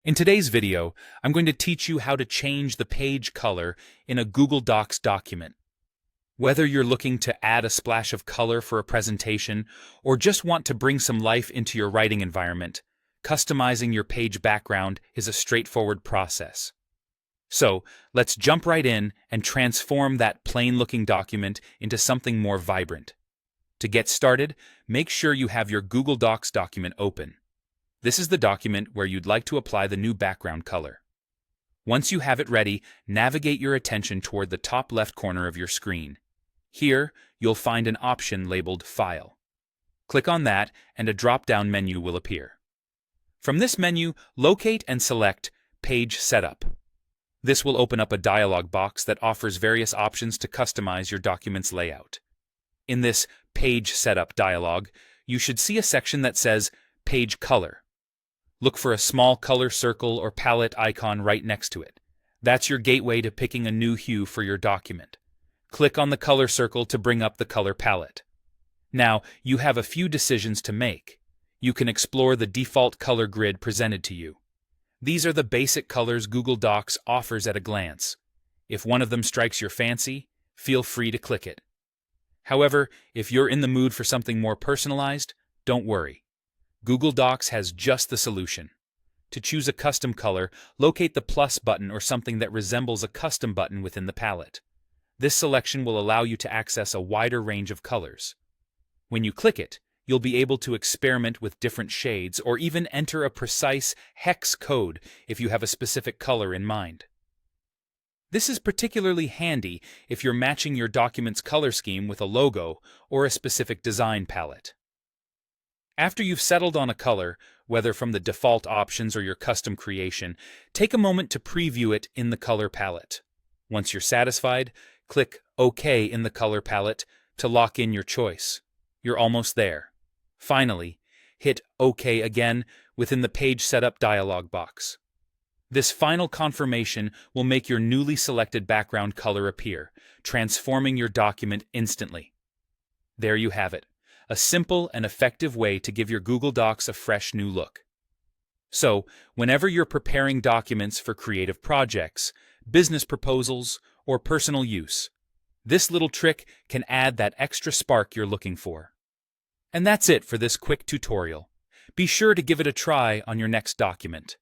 In today's video, I'm going to teach you how to change the page color in a Google Docs document. Whether you're looking to add a splash of color for a presentation or just want to bring some life into your writing environment, customizing your page background is a straightforward process. So, let's jump right in and transform that plain-looking document into something more vibrant. To get started, make sure you have your Google Docs document open. This is the document where you'd like to apply the new background color. Once you have it ready, navigate your attention toward the top left corner of your screen. Here, you'll find an option labeled File. Click on that and a drop-down menu will appear. From this menu, locate and select Page Setup. This will open up a dialog box that offers various options to customize your document's layout. In this Page Setup dialog, you should see a section that says Page Color. Look for a small color circle or palette icon right next to it. That's your gateway to picking a new hue for your document. Click on the color circle to bring up the color palette. Now, you have a few decisions to make. You can explore the default color grid presented to you. These are the basic colors Google Docs offers at a glance. If one of them strikes your fancy, feel free to click it. However, if you're in the mood for something more personalized, don't worry. Google Docs has just the solution. To choose a custom color, locate the plus button or something that resembles a custom button within the palette. This selection will allow you to access a wider range of colors. When you click it, you'll be able to experiment with different shades or even enter a precise hex code if you have a specific color in mind. This is particularly handy if you're matching your document's color scheme with a logo or a specific design palette. After you've settled on a color, whether from the default options or your custom creation, take a moment to preview it in the color palette. Once you're satisfied, click OK in the color palette to lock in your choice. You're almost there. Finally, hit OK again within the Page Setup dialog box. This final confirmation will make your newly selected background color appear, transforming your document instantly. There you have it. A simple and effective way to give your Google Docs a fresh new look. So, whenever you're preparing documents for creative projects, business proposals, or personal use, this little trick can add that extra spark you're looking for. And that's it for this quick tutorial. Be sure to give it a try on your next document.